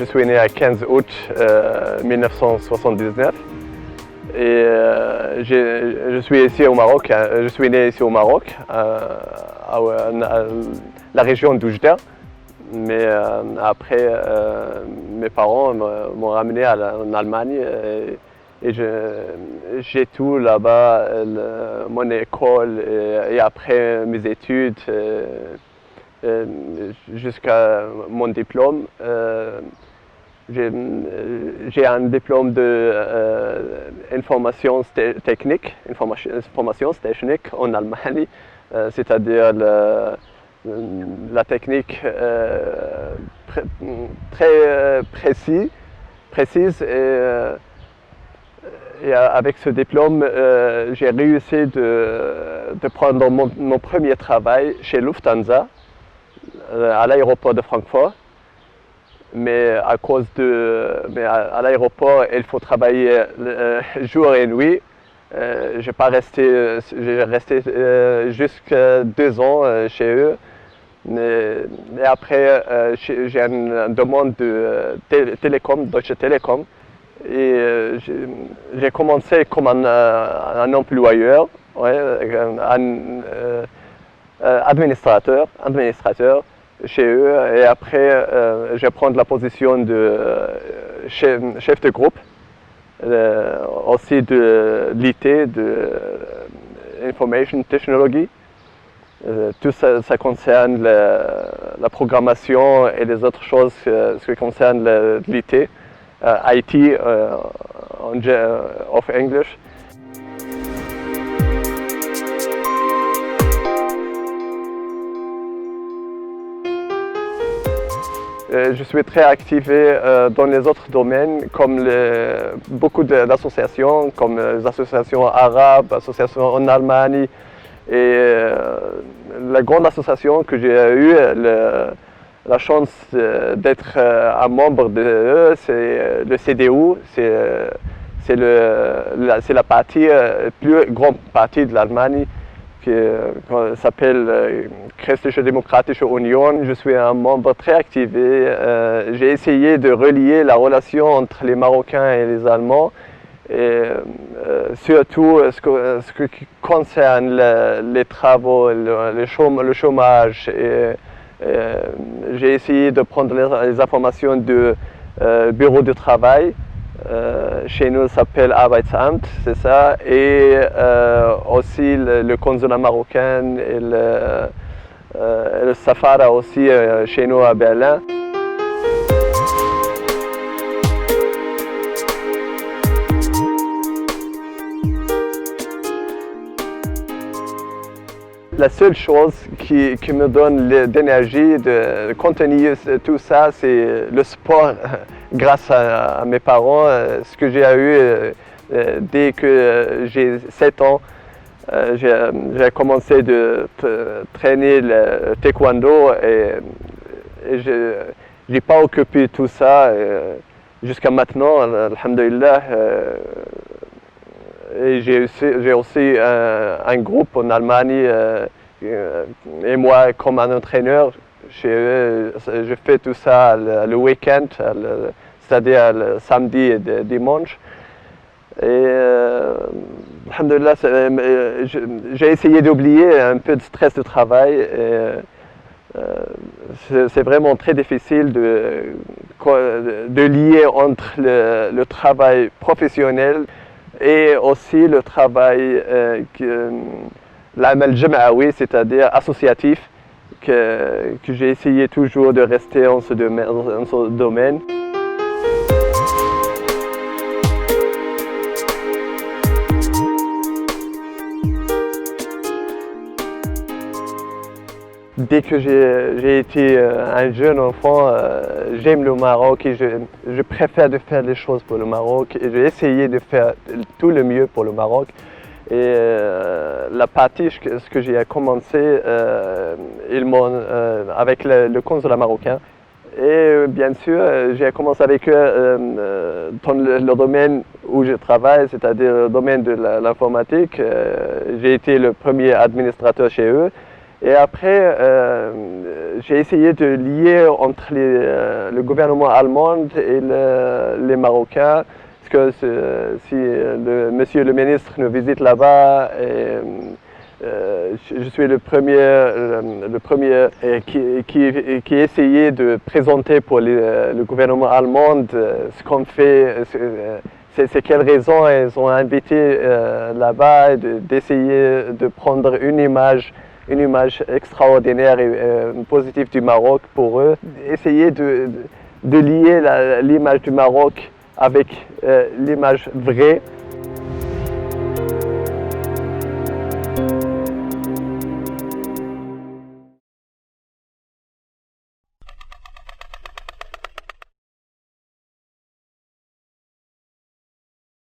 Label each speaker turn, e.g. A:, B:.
A: Je suis né à 15 août 1979 et je suis ici au Maroc. Je suis né ici au Maroc, à la région d'Oujda. Mais après, mes parents m'ont ramené en Allemagne et j'ai tout là-bas, mon école et après mes études jusqu'à mon diplôme. J'ai un diplôme d'information technique en Allemagne, c'est-à-dire la technique très précise et avec ce diplôme, j'ai réussi de prendre mon premier travail chez Lufthansa à l'aéroport de Francfort. Mais à l'aéroport, il faut travailler jour et nuit. J'ai resté jusqu'à 2 ans chez eux. Et après, j'ai une demande de Télécom, Deutsche Telekom. Et j'ai commencé comme un employeur, administrateur chez eux. Et après, je vais prendre la position de chef de groupe, aussi de l'IT, de Information Technology. Tout ça concerne la programmation et les autres choses, ce qui concerne l'IT, IT of English. Je suis très activé dans les autres domaines, comme beaucoup d'associations, comme les associations arabes, associations en Allemagne. Et la grande association que j'ai eu la chance d'être un membre de eux, c'est le CDU, c'est la partie, plus grande partie de l'Allemagne qui s'appelle Christliche Demokratische Union. Je suis un membre très activé. J'ai essayé de relier la relation entre les Marocains et les Allemands, et surtout ce qui concerne les travaux, le chômage. J'ai essayé de prendre les informations du bureau de travail. Chez nous, ça s'appelle Arbeitsamt, c'est ça, et aussi le consulat marocain et le Safara aussi chez nous à Berlin. La seule chose qui me donne d'énergie, de continuer tout ça, c'est le sport. Grâce à mes parents, ce que j'ai eu dès que j'ai 7 ans, j'ai commencé de traîner le taekwondo et je n'ai pas occupé tout ça jusqu'à maintenant, alhamdulillah. Et j'ai aussi un groupe en Allemagne et moi comme un entraîneur chez eux, je fais tout ça le week-end, c'est-à-dire le samedi et le dimanche. Et alhamdulillah, j'ai essayé d'oublier un peu de stress de travail. C'est vraiment très difficile de lier entre le travail professionnel et aussi le travail l'amal jam'awi, c'est-à-dire associatif, que j'ai essayé toujours de rester en ce domaine. Dès que j'ai été un jeune enfant, j'aime le Maroc et je préfère de faire les choses pour le Maroc et j'ai essayé de faire tout le mieux pour le Maroc. Et la partie, ce que j'ai commencé, avec le consulat marocain. Et bien sûr, j'ai commencé avec eux dans le domaine où je travaille, c'est-à-dire le domaine de l'informatique. J'ai été le premier administrateur chez eux. Et après, j'ai essayé de lier entre le gouvernement allemand et les Marocains, parce que si monsieur le ministre nous visite là-bas, je suis le premier qui essayait de présenter pour le gouvernement allemand ce qu'on fait, c'est quelles raisons ils ont invité là-bas, d'essayer de prendre une image extraordinaire et positive du Maroc pour eux, essayer de lier l'image du Maroc avec l'image vraie